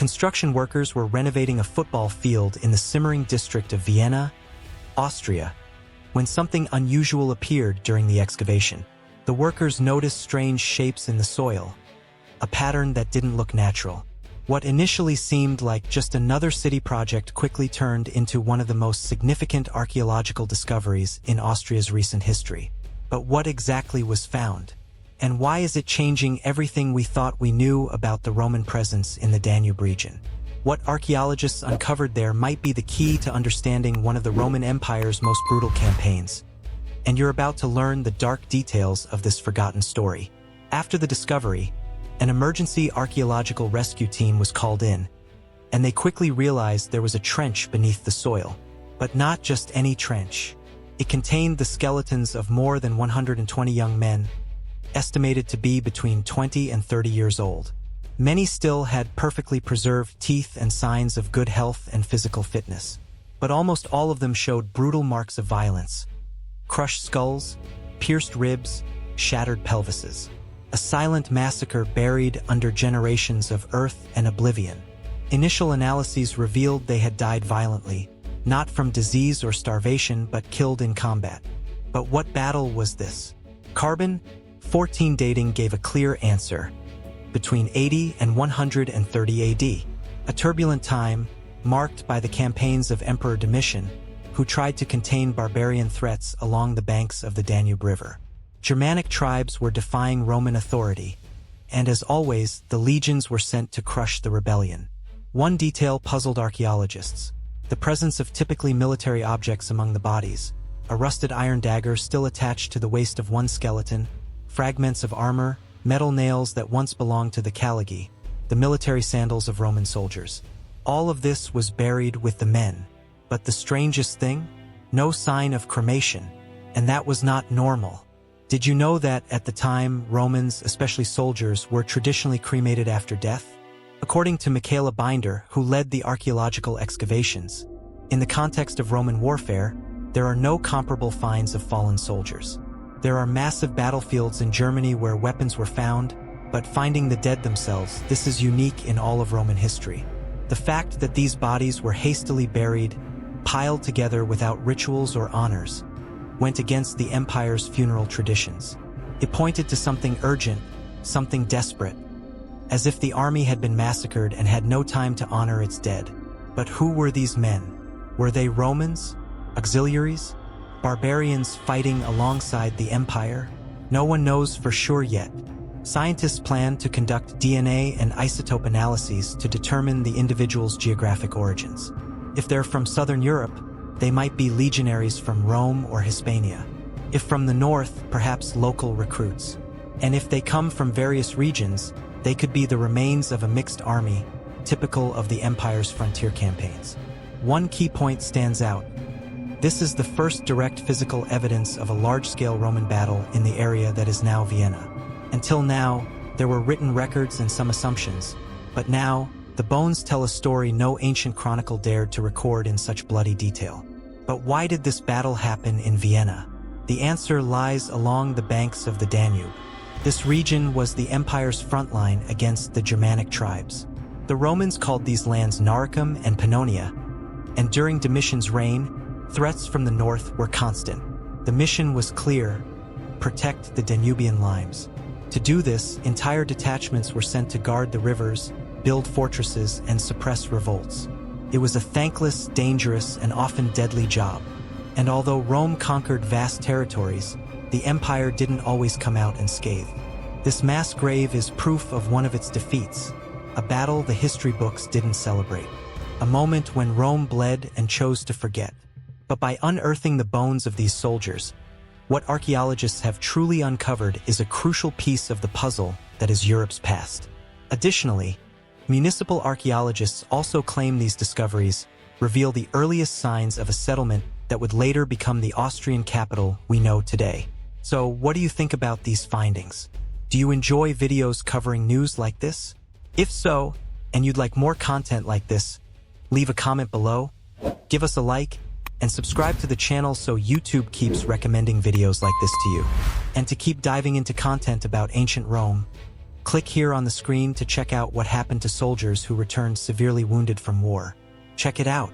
Construction workers were renovating a football field in the Simmering district of Vienna, Austria, when something unusual appeared during the excavation. The workers noticed strange shapes in the soil, a pattern that didn't look natural. What initially seemed like just another city project quickly turned into one of the most significant archaeological discoveries in Austria's recent history. But what exactly was found? And why is it changing everything we thought we knew about the Roman presence in the Danube region? What archaeologists uncovered there might be the key to understanding one of the Roman Empire's most brutal campaigns. And you're about to learn the dark details of this forgotten story. After the discovery, an emergency archaeological rescue team was called in, and they quickly realized there was a trench beneath the soil. But not just any trench. It contained the skeletons of more than 120 young men, estimated to be between 20 and 30 years old. Many still had perfectly preserved teeth and signs of good health and physical fitness. But almost all of them showed brutal marks of violence. Crushed skulls, pierced ribs, shattered pelvises. A silent massacre buried under generations of earth and oblivion. Initial analyses revealed they had died violently, not from disease or starvation but killed in combat. But what battle was this? Carbon-14 dating gave a clear answer. Between 80 and 130 AD, a turbulent time marked by the campaigns of Emperor Domitian, who tried to contain barbarian threats along the banks of the Danube River. Germanic tribes were defying Roman authority, and as always, the legions were sent to crush the rebellion. One detail puzzled archaeologists: the presence of typically military objects among the bodies. A rusted iron dagger still attached to the waist of one skeleton, fragments of armor, metal nails that once belonged to the caligae, the military sandals of Roman soldiers. All of this was buried with the men. But the strangest thing? No sign of cremation. And that was not normal. Did you know that, at the time, Romans, especially soldiers, were traditionally cremated after death? According to Michaela Binder, who led the archaeological excavations, in the context of Roman warfare, there are no comparable finds of fallen soldiers. There are massive battlefields in Germany where weapons were found, but finding the dead themselves, this is unique in all of Roman history. The fact that these bodies were hastily buried, piled together without rituals or honors, went against the empire's funeral traditions. It pointed to something urgent, something desperate, as if the army had been massacred and had no time to honor its dead. But who were these men? Were they Romans? Auxiliaries? Barbarians fighting alongside the empire? No one knows for sure yet. Scientists plan to conduct DNA and isotope analyses to determine the individual's geographic origins. If they're from southern Europe, they might be legionaries from Rome or Hispania. If from the north, perhaps local recruits. And if they come from various regions, they could be the remains of a mixed army, typical of the empire's frontier campaigns. One key point stands out. This is the first direct physical evidence of a large-scale Roman battle in the area that is now Vienna. Until now, there were written records and some assumptions, but now, the bones tell a story no ancient chronicle dared to record in such bloody detail. But why did this battle happen in Vienna? The answer lies along the banks of the Danube. This region was the empire's front line against the Germanic tribes. The Romans called these lands Noricum and Pannonia, and during Domitian's reign, threats from the north were constant. The mission was clear: protect the Danubian limes. To do this, entire detachments were sent to guard the rivers, build fortresses, and suppress revolts. It was a thankless, dangerous, and often deadly job. And although Rome conquered vast territories, the empire didn't always come out unscathed. This mass grave is proof of one of its defeats, a battle the history books didn't celebrate. A moment when Rome bled and chose to forget. But by unearthing the bones of these soldiers, what archaeologists have truly uncovered is a crucial piece of the puzzle that is Europe's past. Additionally, municipal archaeologists also claim these discoveries reveal the earliest signs of a settlement that would later become the Austrian capital we know today. So, what do you think about these findings? Do you enjoy videos covering news like this? If so, and you'd like more content like this, leave a comment below, give us a like, and subscribe to the channel so YouTube keeps recommending videos like this to you. And to keep diving into content about ancient Rome, Click here on the screen to check out what happened to soldiers who returned severely wounded from war. Check it out.